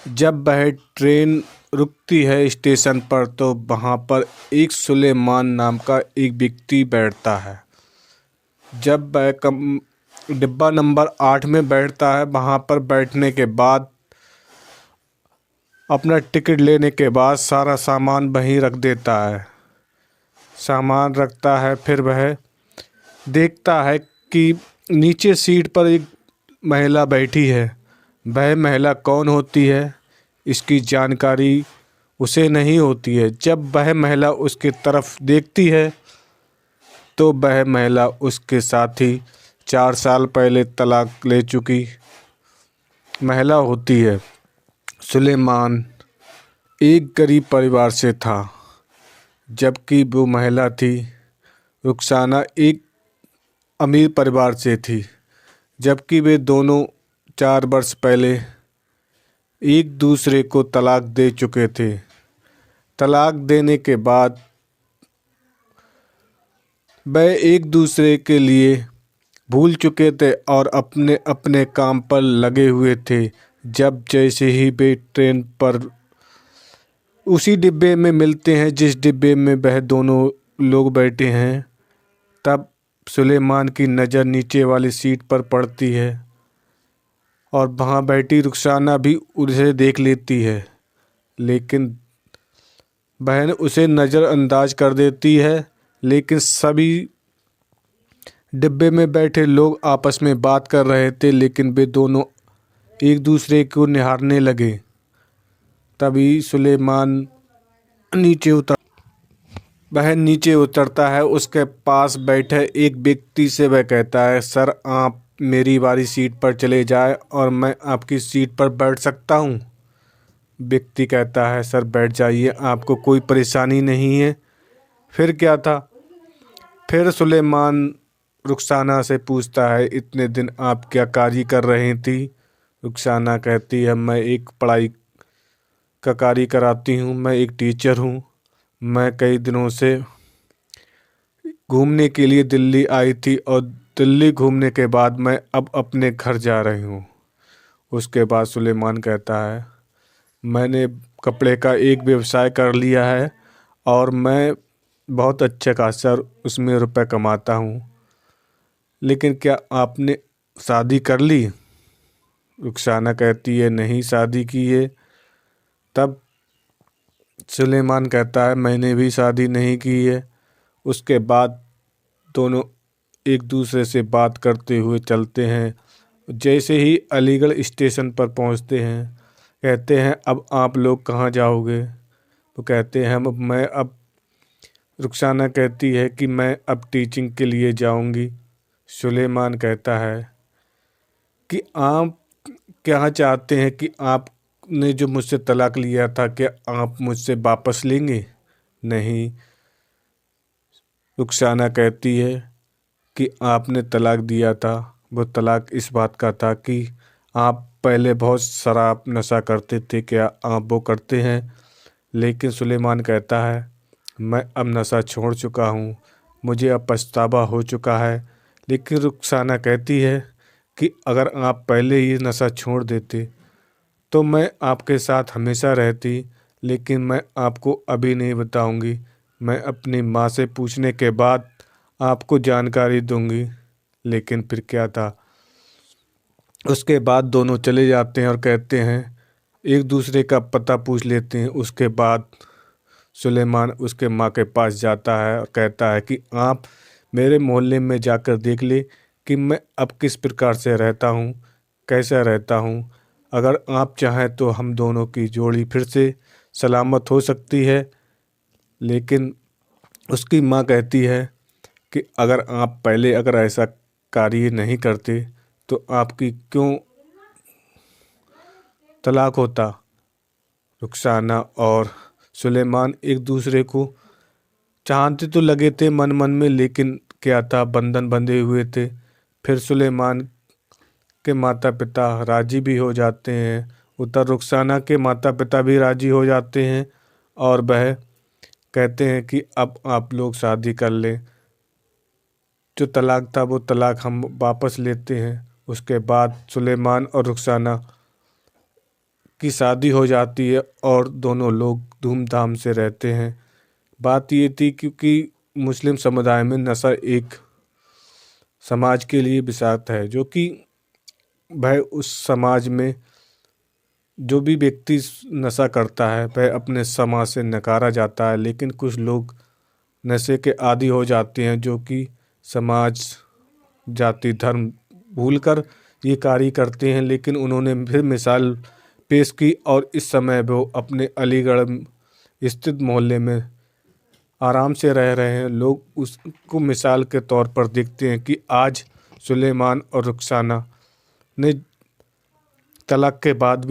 जब वह ट्रेन रुकती है स्टेशन पर तो वहाँ पर एक सुलेमान नाम का एक व्यक्ति बैठता है। जब वह डिब्बा नंबर 8 में बैठता है, वहाँ पर बैठने के बाद अपना टिकट लेने के बाद सारा सामान वहीं रख देता है। सामान रखता है, फिर वह देखता है कि नीचे सीट पर एक महिला बैठी है। वह महिला कौन होती है, इसकी जानकारी उसे नहीं होती है। जब वह महिला उसकी तरफ देखती है तो वह महिला उसके साथी 4 साल पहले तलाक ले चुकी महिला होती है। सुलेमान एक गरीब परिवार से था, जबकि वो महिला थी रुखसाना एक अमीर परिवार से थी। जबकि वे दोनों 4 वर्ष पहले एक दूसरे को तलाक दे चुके थे। तलाक देने के बाद वह एक दूसरे के लिए भूल चुके थे और अपने अपने काम पर लगे हुए थे। जब जैसे ही वे ट्रेन पर उसी डिब्बे में मिलते हैं जिस डिब्बे में वह दोनों लोग बैठे हैं, तब सुलेमान की नज़र नीचे वाली सीट पर पड़ती है और वहाँ बैठी रुखसाना भी उसे देख लेती है, लेकिन बहन उसे नज़रअंदाज कर देती है। लेकिन सभी डिब्बे में बैठे लोग आपस में बात कर रहे थे, लेकिन वे दोनों एक दूसरे को निहारने लगे। तभी सुलेमान वह नीचे उतरता है। उसके पास बैठे एक व्यक्ति से वह कहता है, सर आप मेरी वाली सीट पर चले जाए और मैं आपकी सीट पर बैठ सकता हूँ। व्यक्ति कहता है, सर बैठ जाइए, आपको कोई परेशानी नहीं है। फिर क्या था? फिर सुलेमान रुखसाना से पूछता है, इतने दिन आप क्या कार्य कर रही थी? रुखसाना कहती है, मैं एक पढ़ाई का कार्य कराती हूँ, मैं एक टीचर हूँ। मैं कई दिनों से घूमने के लिए दिल्ली आई थी और दिल्ली घूमने के बाद मैं अब अपने घर जा रही हूँ। उसके बाद सुलेमान कहता है, मैंने कपड़े का एक व्यवसाय कर लिया है और मैं बहुत अच्छा खासा उसमें रुपए कमाता हूँ। लेकिन क्या आपने शादी कर ली? रुखसाना कहती है, नहीं शादी की है। तब सुलेमान कहता है, मैंने भी शादी नहीं की है। उसके बाद दोनों एक दूसरे से बात करते हुए चलते हैं। जैसे ही अलीगढ़ स्टेशन पर पहुंचते हैं, कहते हैं, अब आप लोग कहाँ जाओगे? तो कहते हैं, मैं अब रुखसाना कहती है कि मैं अब टीचिंग के लिए जाऊंगी। सुलेमान कहता है कि आप क्या चाहते हैं कि आपने जो मुझसे तलाक लिया था, क्या आप मुझसे वापस लेंगे? नहीं। रुखसाना कहती है कि आपने तलाक दिया था, वो तलाक इस बात का था कि आप पहले बहुत शराब नशा करते थे, क्या आप वो करते हैं? लेकिन सुलेमान कहता है, मैं अब नशा छोड़ चुका हूँ, मुझे अब पछतावा हो चुका है। लेकिन रुखसाना कहती है कि अगर आप पहले ही नशा छोड़ देते तो मैं आपके साथ हमेशा रहती, लेकिन मैं आपको अभी नहीं बताऊंगी। मैं अपनी माँ से पूछने के बाद आपको जानकारी दूंगी। लेकिन फिर क्या था? उसके बाद दोनों चले जाते हैं और कहते हैं, एक दूसरे का पता पूछ लेते हैं। उसके बाद सुलेमान उसके माँ के पास जाता है और कहता है कि आप मेरे मोहल्ले में जाकर देख ले कि मैं अब किस प्रकार से रहता हूँ, कैसा रहता हूँ। अगर आप चाहें तो हम दोनों की जोड़ी फिर से सलामत हो सकती है। लेकिन उसकी माँ कहती है कि अगर ऐसा कार्य नहीं करते तो आपकी क्यों तलाक होता? रुखसाना और सुलेमान एक दूसरे को चाहते तो लगे थे मन मन में, लेकिन क्या था, बंधन बंधे हुए थे। फिर सुलेमान के माता पिता राजी भी हो जाते हैं, उधर रुखसाना के माता पिता भी राजी हो जाते हैं और वह कहते हैं कि अब आप लोग शादी कर लें, जो तलाक था वो तलाक हम वापस लेते हैं। उसके बाद सुलेमान और रुखसाना की शादी हो जाती है और दोनों लोग धूमधाम से रहते हैं। बात ये थी क्योंकि मुस्लिम समुदाय में नशा एक समाज के लिए विषाक्त है, जो कि वह उस समाज में जो भी व्यक्ति नशा करता है वह अपने समाज से नकारा जाता है। लेकिन कुछ लोग नशे के आदी हो जाते हैं जो कि समाज, जाति, धर्म भूलकर ये कार्य करते हैं। लेकिन उन्होंने फिर मिसाल पेश की और इस समय वो अपने अलीगढ़ स्थित मोहल्ले में आराम से रह रहे हैं। लोग उसको मिसाल के तौर पर देखते हैं कि आज सुलेमान और रुखसाना ने तलाक के बाद भी